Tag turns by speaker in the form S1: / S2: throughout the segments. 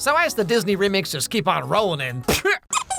S1: So as the Disney remakes just keep on rolling in,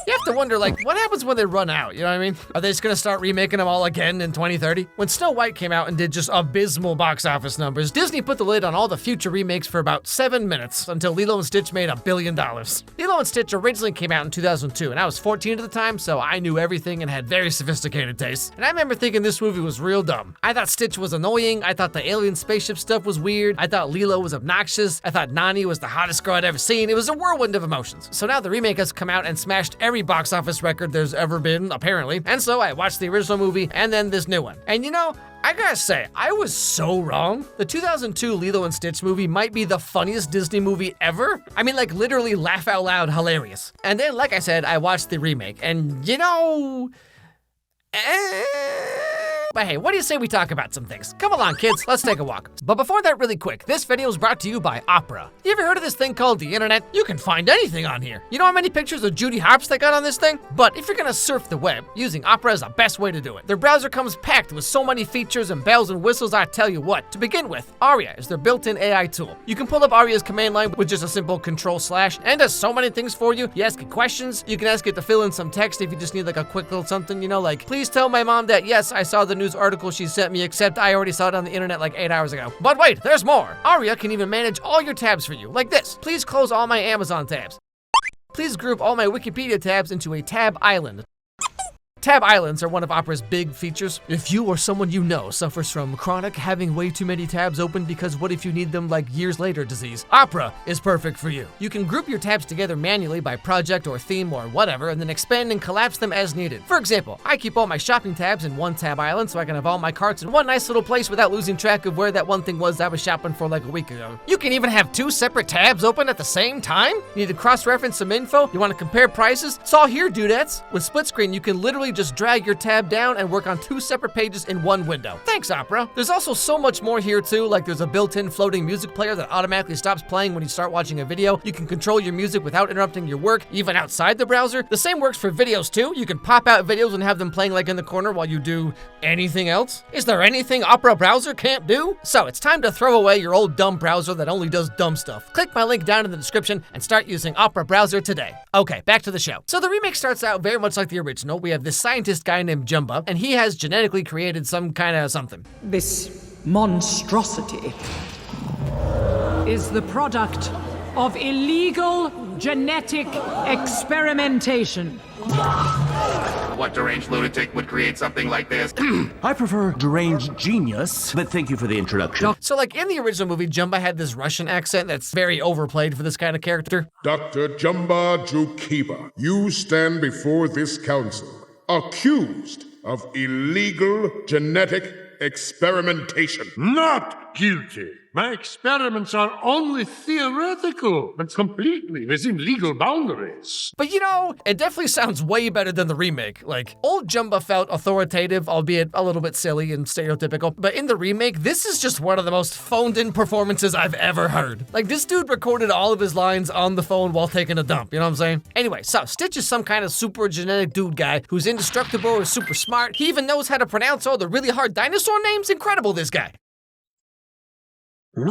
S1: you have to wonder, like, what happens when they run out, you know what I mean? Are they just gonna start remaking them all again in 2030? When Snow White came out and did just abysmal box office numbers, Disney put the lid on all the future remakes for about 7 minutes until Lilo and Stitch made $1 billion. Lilo and Stitch originally came out in 2002, and I was 14 at the time, so I knew everything and had very sophisticated tastes. And I remember thinking this movie was real dumb. I thought Stitch was annoying, I thought the alien spaceship stuff was weird, I thought Lilo was obnoxious, I thought Nani was the hottest girl I'd ever seen. It was a whirlwind of emotions. So now the remake has come out and smashed every box office record there's ever been, apparently. And so I watched the original movie and then this new one. And you know, I gotta say, I was so wrong. The 2002 Lilo and Stitch movie might be the funniest Disney movie ever. I mean, like, literally laugh out loud hilarious. And then, like I said, I watched the remake, and you know... But hey, what do you say we talk about some things? Come along, kids, let's take a walk. But before that, really quick, this video is brought to you by Opera. You ever heard of this thing called the internet? You can find anything on here. You know how many pictures of Judy Hopps they got on this thing? But if you're gonna surf the web, using Opera is the best way to do it. Their browser comes packed with so many features and bells and whistles, I tell you what. To begin with, Aria is their built-in AI tool. You can pull up Aria's command line with just a simple Control/, and does so many things for you. You ask it questions, you can ask it to fill in some text if you just need like a quick little something, you know, like, please tell my mom that yes, I saw the news article she sent me, except I already saw it on the internet like 8 hours ago. But wait, there's more. Aria can even manage all your tabs for you, like this. Please close all my Amazon tabs. Please group all my Wikipedia tabs into a tab island. Tab islands are one of Opera's big features. If you or someone you know suffers from chronic having way too many tabs open because what if you need them like years later disease, Opera is perfect for you. You can group your tabs together manually by project or theme or whatever and then expand and collapse them as needed. For example, I keep all my shopping tabs in one tab island so I can have all my carts in one nice little place without losing track of where that one thing was I was shopping for like a week ago. You can even have 2 separate tabs open at the same time? Need to cross-reference some info? You want to compare prices? It's all here, dudettes. With split screen, you can literally just drag your tab down and work on 2 separate pages in one window. Thanks, Opera. There's also so much more here too, like there's a built-in floating music player that automatically stops playing when you start watching a video. You can control your music without interrupting your work, even outside the browser. The same works for videos too. You can pop out videos and have them playing like in the corner while you do anything else. Is there anything Opera browser can't do? So it's time to throw away your old dumb browser that only does dumb stuff. Click my link down in the description and start using Opera browser today. Okay, back to the show. So the remake starts out very much like the original. We have this scientist guy named Jumba, and he has genetically created some kind of something.
S2: This monstrosity is the product of illegal genetic experimentation.
S3: What deranged lunatic would create something like this?
S4: I prefer deranged genius, but thank you for the introduction.
S1: So like in the original movie, Jumba had this Russian accent that's very overplayed for this kind of character.
S5: Dr. Jumba Jukiba, you stand before this council accused of illegal genetic experimentation.
S6: Not guilty. My experiments are only theoretical and completely within legal boundaries.
S1: But you know, it definitely sounds way better than the remake. Like, old Jumba felt authoritative, albeit a little bit silly and stereotypical. But in the remake, this is just one of the most phoned-in performances I've ever heard. Like, this dude recorded all of his lines on the phone while taking a dump, you know what I'm saying? Anyway, so Stitch is some kind of super genetic dude guy who's indestructible or super smart. He even knows how to pronounce all the really hard dinosaur names. Incredible, this guy.
S2: So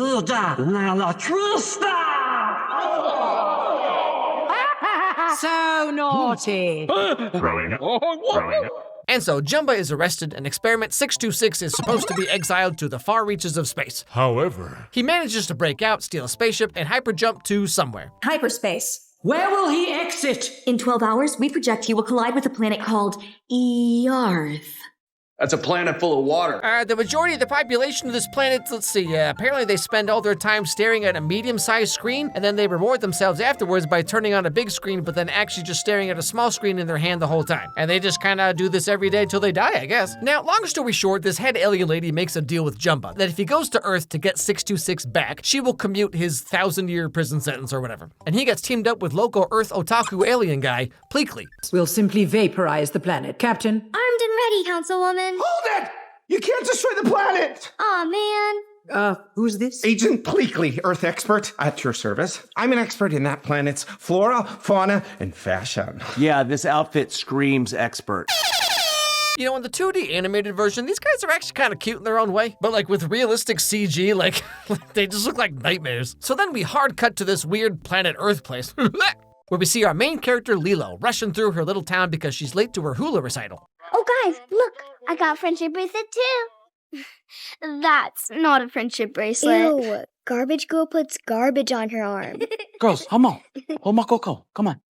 S2: naughty.
S3: Growing up.
S1: And so Jumba is arrested and Experiment 626 is supposed to be exiled to the far reaches of space.
S6: However,
S1: He manages to break out, steal a spaceship, and hyperjump to somewhere.
S7: Hyperspace.
S2: Where will he exit?
S7: In 12 hours, we project he will collide with a planet called Earth.
S8: That's a planet full of water.
S1: The majority of the population of this planet, let's see, apparently they spend all their time staring at a medium-sized screen, and then they reward themselves afterwards by turning on a big screen, but then actually just staring at a small screen in their hand the whole time. And they just kinda do this every day till they die, I guess. Now, long story short, this head alien lady makes a deal with Jumba, that if he goes to Earth to get 626 back, she will commute his 1,000-year prison sentence or whatever. And he gets teamed up with local Earth otaku alien guy, Pleakley.
S2: We'll simply vaporize the planet, Captain.
S9: Armed and ready, Councilwoman.
S10: Hold it! You can't destroy the planet!
S9: Aw, man.
S2: Who's this?
S10: Agent Pleakley, Earth expert, at your service. I'm an expert in that planet's flora, fauna, and fashion.
S4: Yeah, this outfit screams expert.
S1: You know, in the 2D animated version, these guys are actually kind of cute in their own way, but like with realistic CG, like they just look like nightmares. So then we hard cut to this weird planet Earth place, where we see our main character Lilo rushing through her little town because she's late to her hula recital.
S9: Oh, guys, look, I got a friendship bracelet too. That's not a friendship bracelet.
S11: Ew, garbage girl puts garbage on her arm.
S12: Girls, come on. Hold my cocoa. Come on.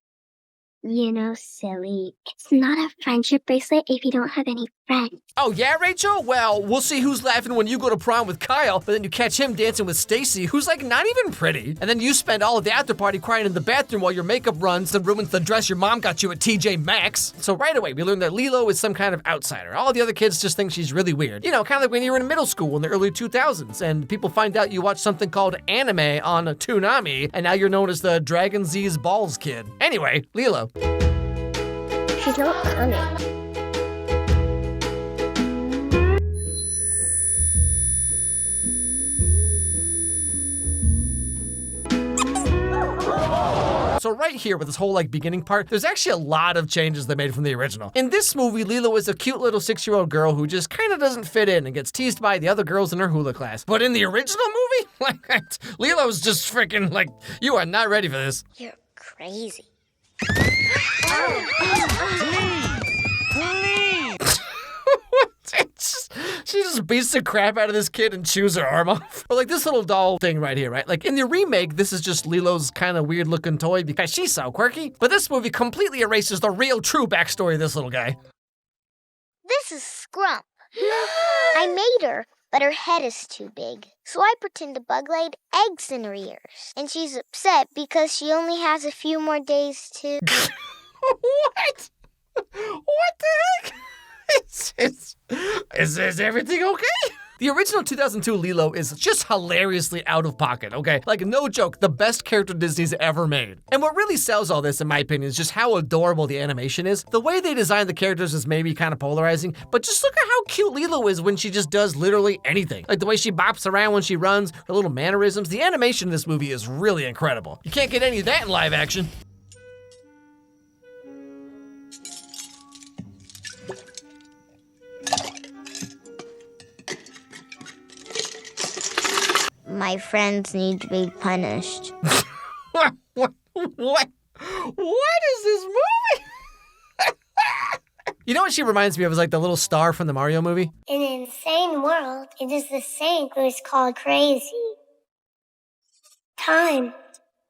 S9: You know, silly. It's not a friendship bracelet if you don't have any friends.
S1: Oh yeah, Rachel? Well, we'll see who's laughing when you go to prom with Kyle, but then you catch him dancing with Stacy, who's like not even pretty. And then you spend all of the after party crying in the bathroom while your makeup runs and ruins the dress your mom got you at TJ Maxx. So right away, we learn that Lilo is some kind of outsider. All the other kids just think she's really weird. You know, kind of like when you were in middle school in the early 2000s, and people find out you watched something called anime on Toonami, and now you're known as the Dragon Z's Balls kid. Anyway, Lilo.
S11: She's not coming.
S1: So right here with this whole like beginning part, there's actually a lot of changes they made from the original. In this movie, Lilo is a cute little 6-year-old girl who just kind of doesn't fit in and gets teased by the other girls in her hula class. But in the original movie, like Lilo's just freaking like, you are not ready for this.
S11: You're crazy.
S1: She just beats the crap out of this kid and chews her arm off. Or like this little doll thing right here, right? Like in the remake, this is just Lilo's kind of weird looking toy because she's so quirky. But this movie completely erases the real true backstory of this little guy.
S11: This is Scrump. I made her, but her head is too big. So I pretend the bug laid eggs in her ears. And she's upset because she only has a few more days to...
S1: What? What the heck? Is everything okay? The original 2002 Lilo is just hilariously out of pocket, okay? Like, no joke, the best character Disney's ever made. And what really sells all this, in my opinion, is just how adorable the animation is. The way they designed the characters is maybe kind of polarizing, but just look at how cute Lilo is when she just does literally anything. Like the way she bops around when she runs, her little mannerisms. The animation in this movie is really incredible. You can't get any of that in live action.
S11: My friends need to be punished.
S1: What is this movie? You know what she reminds me of is like the little star from the Mario movie?
S11: In an insane world, it is the same who's called crazy. Time,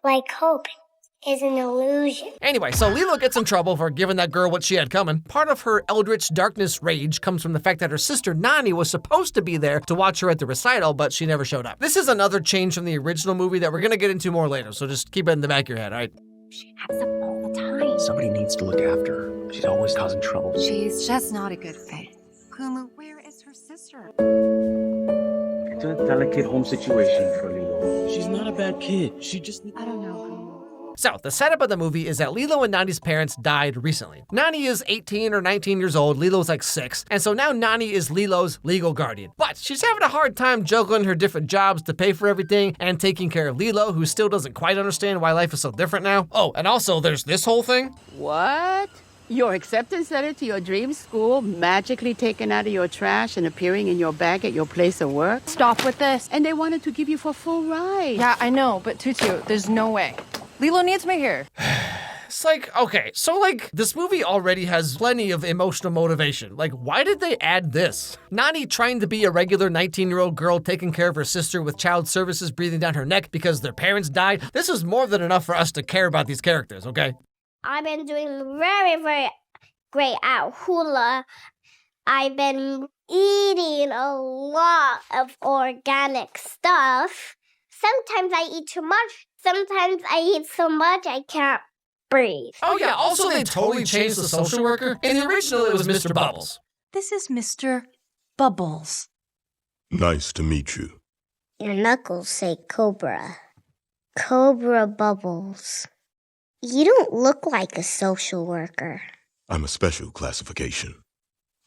S11: like hope, is an illusion.
S1: Anyway, so Lilo gets in trouble for giving that girl what she had coming. Part of her eldritch darkness rage comes from the fact that her sister Nani was supposed to be there to watch her at the recital, but she never showed up. This is another change from the original movie that we're gonna get into more later, so just keep it in the back of your head, all right?
S9: She acts up all the time.
S12: Somebody needs to look after her. She's always causing trouble.
S13: She's just not a good fit. Kumu, where is her sister?
S12: It's a delicate home situation for Lilo. She's not a bad kid. She just...
S13: I don't know, Kumu.
S1: So, the setup of the movie is that Lilo and Nani's parents died recently. Nani is 18 or 19 years old, Lilo's like 6, and so now Nani is Lilo's legal guardian. But she's having a hard time juggling her different jobs to pay for everything and taking care of Lilo, who still doesn't quite understand why life is so different now. Oh, and also there's this whole thing.
S14: What? Your acceptance letter to your dream school magically taken out of your trash and appearing in your bag at your place of work?
S13: Stop with this.
S14: And they wanted to give you for full ride.
S13: Yeah, I know, but Tutu, there's no way. Lilo needs me here.
S1: It's like, okay, so like, this movie already has plenty of emotional motivation. Like, why did they add this? Nani trying to be a regular 19-year-old girl taking care of her sister with child services breathing down her neck because their parents died. This is more than enough for us to care about these characters, okay?
S11: I've been doing very, very great at hula. I've been eating a lot of organic stuff. Sometimes I eat too much. Sometimes I eat so much I can't breathe.
S1: Oh yeah, also they totally changed the social worker. In the original, it was Mr. Bubbles.
S13: This is Mr. Bubbles.
S5: Nice to meet you.
S11: Your knuckles say Cobra. Cobra Bubbles. You don't look like a social worker.
S5: I'm a special classification.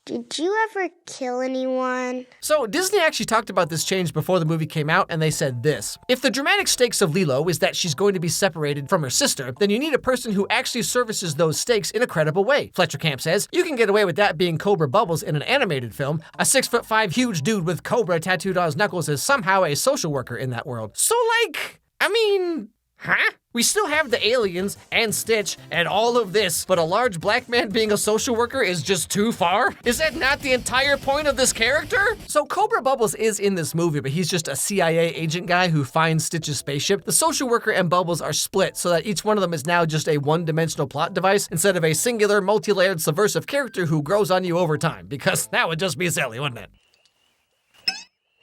S11: Did you ever kill anyone?
S1: So Disney actually talked about this change before the movie came out, and they said this: if the dramatic stakes of Lilo is that she's going to be separated from her sister, then you need a person who actually services those stakes in a credible way. Fletcher Camp says, you can get away with that being Cobra Bubbles in an animated film. A 6'5" huge dude with Cobra tattooed on his knuckles is somehow a social worker in that world. So like, I mean, huh? We still have the aliens and Stitch and all of this, but a large black man being a social worker is just too far? Is that not the entire point of this character? So Cobra Bubbles is in this movie, but he's just a CIA agent guy who finds Stitch's spaceship. The social worker and Bubbles are split so that each one of them is now just a one-dimensional plot device instead of a singular, multi-layered, subversive character who grows on you over time, because that would just be silly, wouldn't it?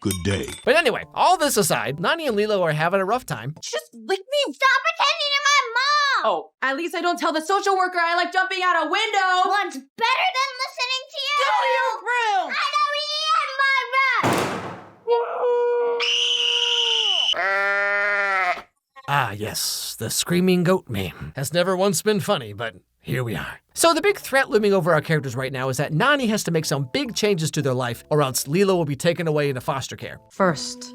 S5: Good day.
S1: But anyway, all this aside, Nani and Lilo are having a rough time.
S15: Just lick me.
S11: Stop pretending you're my mom!
S15: Oh, at least I don't tell the social worker I like jumping out a window.
S11: What's better than listening to you?
S15: Go to your room!
S11: I don't eat in my room!
S1: Ah, yes, the screaming goat meme. Has never once been funny, but here we are. So the big threat looming over our characters right now is that Nani has to make some big changes to their life, or else Lilo will be taken away into foster care.
S16: First,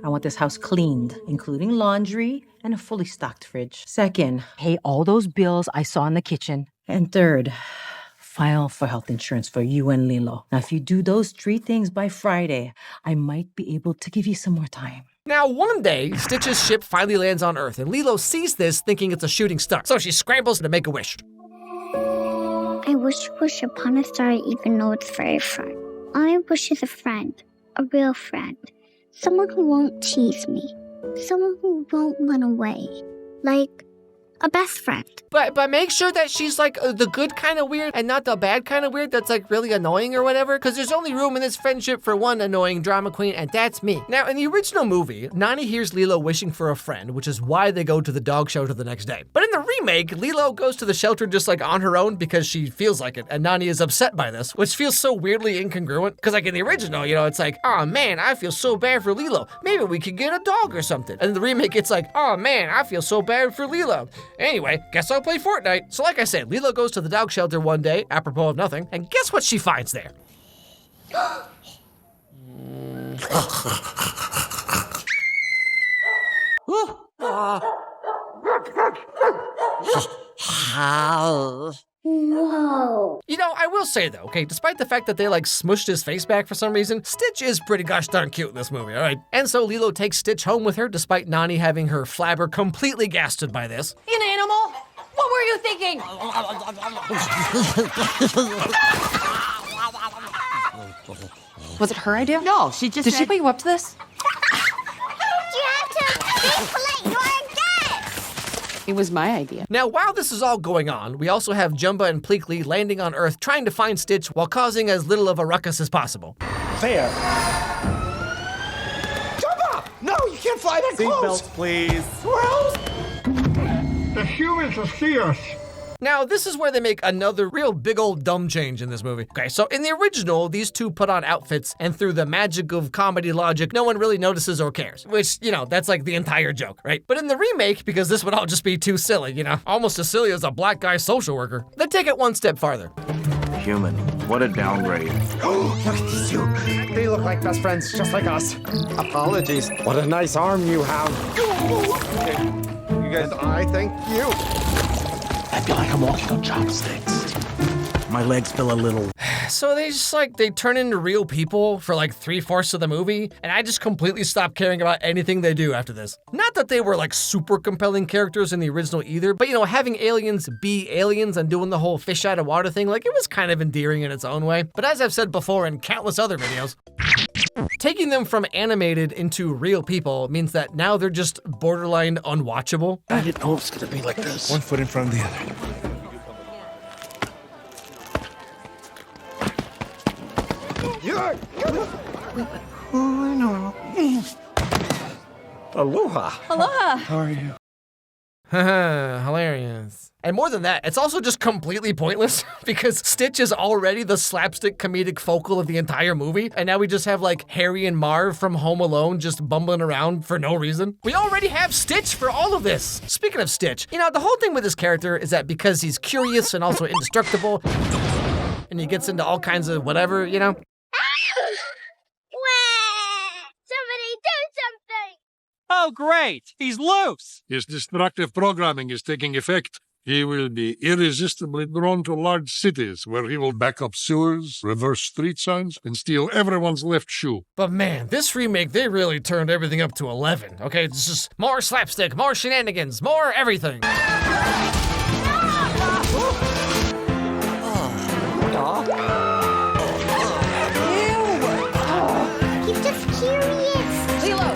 S16: I want this house cleaned, including laundry and a fully stocked fridge. Second, pay all those bills I saw in the kitchen. And third, file for health insurance for you and Lilo. Now, if you do those 3 things by Friday, I might be able to give you some more time.
S1: Now, one day, Stitch's ship finally lands on Earth, and Lilo sees this thinking it's a shooting star. So she scrambles to make a wish.
S9: I wish upon a star even though it's very far. All I wish is a friend, a real friend. Someone who won't tease me. Someone who won't run away. Like a best friend.
S1: But make sure that she's like the good kind of weird and not the bad kind of weird that's like really annoying or whatever, because there's only room in this friendship for one annoying drama queen, and that's me. Now, in the original movie, Nani hears Lilo wishing for a friend, which is why they go to the dog shelter the next day. But in the remake, Lilo goes to the shelter just like on her own because she feels like it, and Nani is upset by this, which feels so weirdly incongruent, because like in the original, you know, it's like, oh man, I feel so bad for Lilo. Maybe we could get a dog or something. And in the remake, it's like, oh man, I feel so bad for Lilo. Anyway, guess I'll play Fortnite. So like I said, Lilo goes to the dog shelter one day, apropos of nothing, and guess what she finds there?
S11: Whoa.
S1: You know, I will say though, okay, despite the fact that they like smushed his face back for some reason, Stitch is pretty gosh darn cute in this movie, all right? And so Lilo takes Stitch home with her despite Nani having her flabber completely gasted by this.
S15: An animal? What were you thinking?
S16: Was it her idea?
S15: No, she just
S16: Did
S15: said...
S16: she put you up to this?
S11: You have to be polite. You're a guest.
S14: It was my idea.
S1: Now, while this is all going on, we also have Jumba and Pleakley landing on Earth trying to find Stitch while causing as little of a ruckus as possible.
S10: There. Jumba! No, you can't fly that close!
S4: Seatbelts, please.
S10: Well,
S6: The humans will see us.
S1: Now, this is where they make another real big old dumb change in this movie. Okay, so in the original, these two put on outfits, and through the magic of comedy logic, no one really notices or cares. Which, you know, that's like the entire joke, right? But in the remake, because this would all just be too silly, you know, almost as silly as a black guy social worker, they take it one step farther.
S4: Human, what a downgrade.
S10: look at these two. They look like best friends, just like us. Apologies. What a nice arm you have. Okay. You guys, I thank you.
S12: I feel like I'm walking on chopsticks.
S4: My legs feel a little...
S1: So they just they turn into real people for like 3/4 of the movie, and I just completely stopped caring about anything they do after this. Not that they were like super compelling characters in the original either, but you know, having aliens be aliens and doing the whole fish out of water thing, like it was kind of endearing in its own way. But as I've said before in countless other videos, taking them from animated into real people means that now they're just borderline unwatchable.
S12: I didn't know it was gonna be like this.
S5: One foot in front of the other.
S10: Aloha.
S15: Aloha.
S12: How are you?
S1: Hilarious. And more than that, it's also just completely pointless because Stitch is already the slapstick comedic focal of the entire movie, and now we just have like Harry and Marv from Home Alone just bumbling around for no reason. We already have Stitch for all of this. Speaking of Stitch, you know, the whole thing with this character is that because he's curious and also indestructible, and he gets into all kinds of whatever, you know?
S11: Somebody do something!
S17: Oh, great! He's loose!
S6: His destructive programming is taking effect. He will be irresistibly drawn to large cities where he will back up sewers, reverse street signs, and steal everyone's left shoe.
S1: But man, this remake, they really turned everything up to 11, okay? It's just more slapstick, more shenanigans, more everything.
S11: He's just curious. Lilo!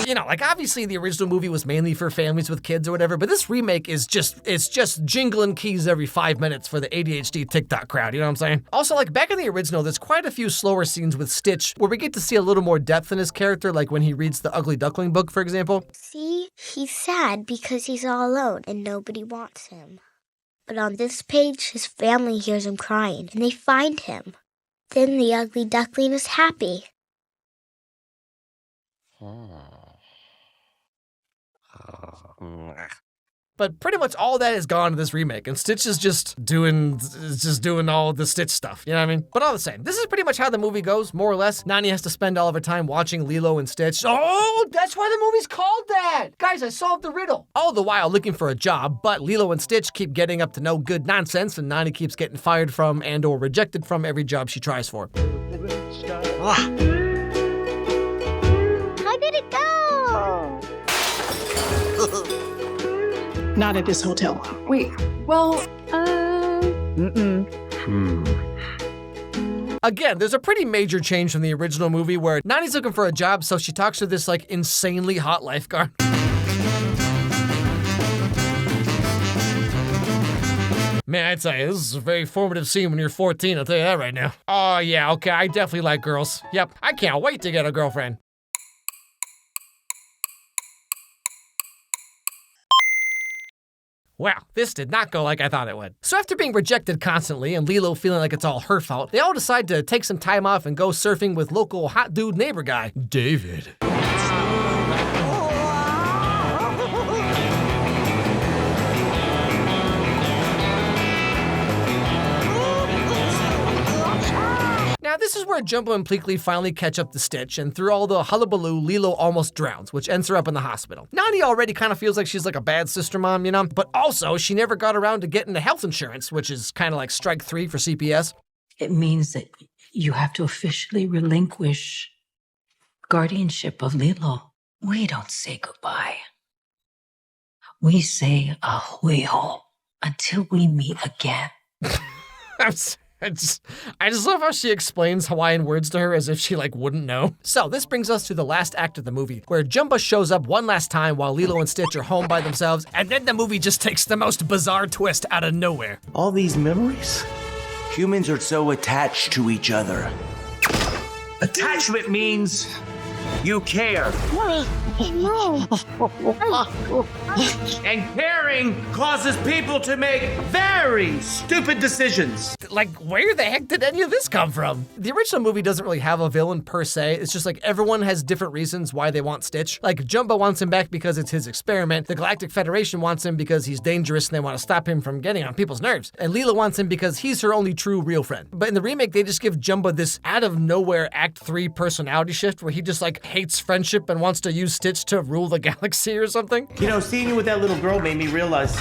S1: You know, like obviously the original movie was mainly for families with kids or whatever, but this remake is it's just jingling keys every 5 minutes for the ADHD TikTok crowd, you know what I'm saying? Also, like back in the original, there's quite a few slower scenes with Stitch where we get to see a little more depth in his character, like when he reads the Ugly Duckling book, for example.
S11: See, he's sad because he's all alone and nobody wants him. But on this page, his family hears him crying and they find him. Then the Ugly Duckling is happy.
S1: But pretty much all that is gone in this remake, and Stitch is just doing all the Stitch stuff, you know what I mean? But all the same, this is pretty much how the movie goes, more or less. Nani has to spend all of her time watching Lilo and Stitch. Oh, that's why the movie's called that! Guys, I solved the riddle. All the while looking for a job, but Lilo and Stitch keep getting up to no good nonsense, and Nani keeps getting fired from and or rejected from every job she tries for.
S11: How did it go?
S15: Not at this hotel. Wait, well,
S1: Again, there's a pretty major change from the original movie where Nani's looking for a job, so she talks to this like insanely hot lifeguard. Man, I'd say this is a very formative scene when you're 14, I'll tell you that right now. Oh yeah, okay, I definitely like girls. Yep, I can't wait to get a girlfriend. Wow, this did not go like I thought it would. So after being rejected constantly and Lilo feeling like it's all her fault, they all decide to take some time off and go surfing with local hot dude neighbor guy, David. Now, this is where Jumbo and Pleakley finally catch up to Stitch, and through all the hullabaloo, Lilo almost drowns, which ends her up in the hospital. Nani already kind of feels like she's like a bad sister mom, you know? But also, she never got around to getting the health insurance, which is kind of like strike 3 for CPS.
S16: It means that you have to officially relinquish guardianship of Lilo. We don't say goodbye. We say ahuiho until we meet again.
S1: I just love how she explains Hawaiian words to her as if she like wouldn't know. So this brings us to the last act of the movie, where Jumbo shows up one last time while Lilo and Stitch are home by themselves, and then the movie just takes the most bizarre twist out of nowhere.
S4: All these memories? Humans are so attached to each other. Attachment means you care.
S11: No.
S4: And caring causes people to make very stupid decisions.
S1: Like, where the heck did any of this come from? The original movie doesn't really have a villain per se. It's just like everyone has different reasons why they want Stitch. Like, Jumbo wants him back because it's his experiment. The Galactic Federation wants him because he's dangerous and they want to stop him from getting on people's nerves. And Lilo wants him because he's her only true real friend. But in the remake, they just give Jumbo this out of nowhere Act 3 personality shift where he just like hates friendship and wants to use Stitch to rule the galaxy or something.
S12: You know, seeing you with that little girl made me realize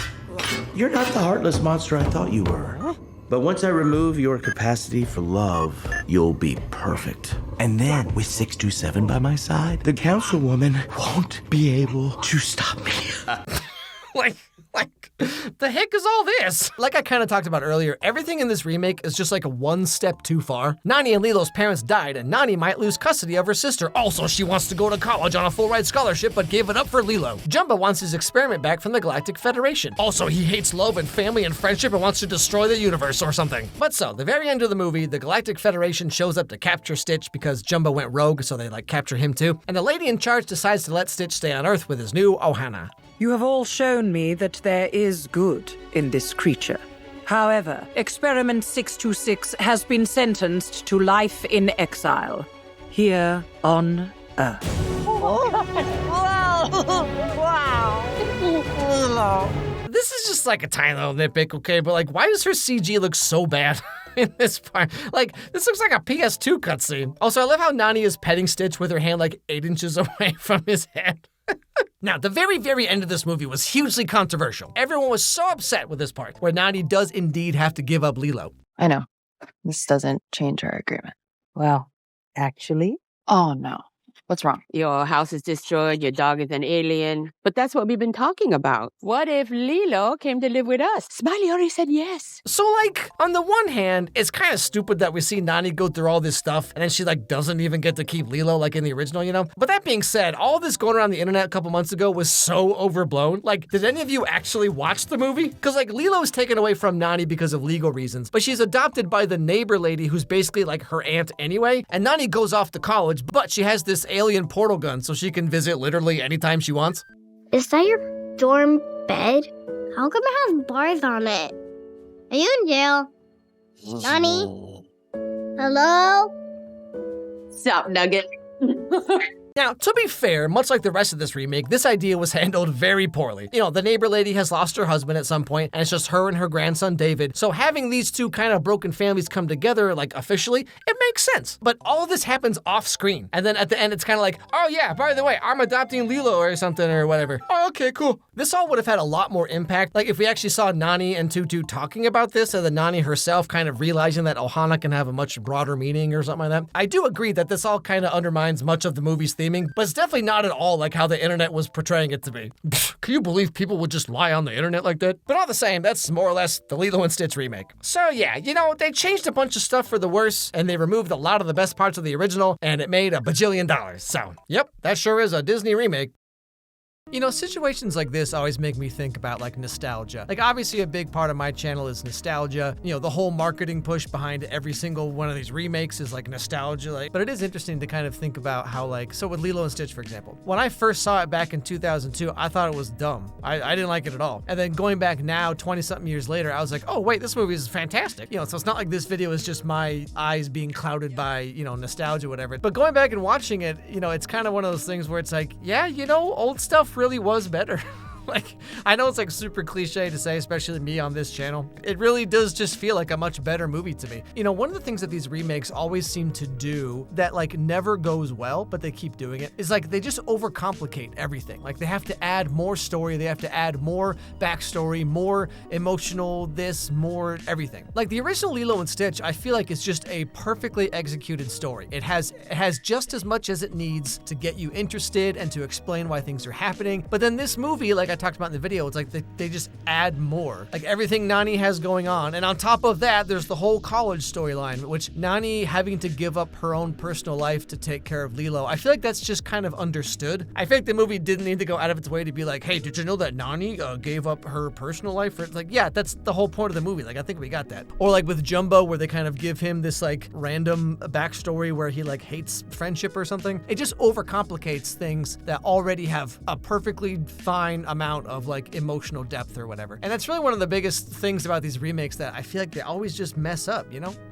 S12: you're not the heartless monster I thought you were. But once I remove your capacity for love, you'll be perfect. And then, with 627 by my side, the councilwoman won't be able to stop me.
S1: Like, the heck is all this? Like I kind of talked about earlier, everything in this remake is just like a one step too far. Nani and Lilo's parents died, and Nani might lose custody of her sister. Also, she wants to go to college on a full-ride scholarship, but gave it up for Lilo. Jumbo wants his experiment back from the Galactic Federation. Also, he hates love and family and friendship and wants to destroy the universe or something. But so, the very end of the movie, the Galactic Federation shows up to capture Stitch because Jumbo went rogue, so they like capture him too. And the lady in charge decides to let Stitch stay on Earth with his new Ohana.
S2: You have all shown me that there is good in this creature. However, Experiment 626 has been sentenced to life in exile, here on Earth.
S1: This This is just like a tiny little nitpick, okay? But like, why does her CG look so bad in this part? Like, this looks like a PS2 cutscene. Also, I love how Nani is petting Stitch with her hand like 8 inches away from his head. Now, the very, very end of this movie was hugely controversial. Everyone was so upset with this part, where Nani does indeed have to give up Lilo.
S18: I know. This doesn't change our agreement.
S16: Well, actually?
S18: Oh, no. What's wrong?
S14: Your house is destroyed, your dog is an alien. But that's what we've been talking about. What if Lilo came to live with us? Smiley already said yes.
S1: So, like, on the one hand, it's kind of stupid that we see Nani go through all this stuff and then she, like, doesn't even get to keep Lilo like in the original, you know? But that being said, all this going around the internet a couple months ago was so overblown. Like, did any of you actually watch the movie? Because, like, Lilo's taken away from Nani because of legal reasons, but she's adopted by the neighbor lady who's basically like her aunt anyway. And Nani goes off to college, but she has this alien portal gun so she can visit literally anytime she wants.
S11: Is that your dorm bed? How come it has bars on it? Are you in jail? Nani? Hello?
S14: Stop, Nugget.
S1: Now, to be fair, much like the rest of this remake, this idea was handled very poorly. You know, the neighbor lady has lost her husband at some point, and it's just her and her grandson, David. So having these two kind of broken families come together, like, officially, it makes sense. But all of this happens off screen. And then at the end, it's kind of like, oh yeah, by the way, I'm adopting Lilo or something or whatever. Oh, okay, cool. This all would have had a lot more impact. Like, if we actually saw Nani and Tutu talking about this, and then Nani herself kind of realizing that Ohana can have a much broader meaning or something like that. I do agree that this all kind of undermines much of the movie's theming, but it's definitely not at all like how the internet was portraying it to be. Can you believe people would just lie on the internet like that? But all the same, that's more or less the Lilo and Stitch remake. So yeah, you know, they changed a bunch of stuff for the worse, and they removed a lot of the best parts of the original, and it made $1 bajillion. So, yep, that sure is a Disney remake. You know, situations like this always make me think about like nostalgia. Like obviously a big part of my channel is nostalgia. You know, the whole marketing push behind every single one of these remakes is like nostalgia. Like, but it is interesting to kind of think about how like, so with Lilo and Stitch, for example, when I first saw it back in 2002, I thought it was dumb. I didn't like it at all. And then going back now, 20 something years later, I was like, oh wait, this movie is fantastic. You know, so it's not like this video is just my eyes being clouded by, you know, nostalgia, whatever. But going back and watching it, you know, it's kind of one of those things where it's like, yeah, you know, old stuff really was better. Like, I know it's like super cliche to say, especially me on this channel. It really does just feel like a much better movie to me. You know, one of the things that these remakes always seem to do that like never goes well, but they keep doing it, is like they just overcomplicate everything. Like they have to add more story, they have to add more backstory, more emotional this, more everything. Like the original Lilo and Stitch, I feel like it's just a perfectly executed story. It has just as much as it needs to get you interested and to explain why things are happening. But then this movie, like I talked about in the video, it's like they just add more. Like everything Nani has going on. And on top of that, there's the whole college storyline, which Nani having to give up her own personal life to take care of Lilo. I feel like that's just kind of understood. I feel like the movie didn't need to go out of its way to be like, hey, did you know that Nani gave up her personal life? For, like, yeah, that's the whole point of the movie. Like, I think we got that. Or like with Jumbo, where they kind of give him this like random backstory where he like hates friendship or something. It just overcomplicates things that already have a perfectly fine amount of like emotional depth or whatever. And that's really one of the biggest things about these remakes that I feel like they always just mess up, you know?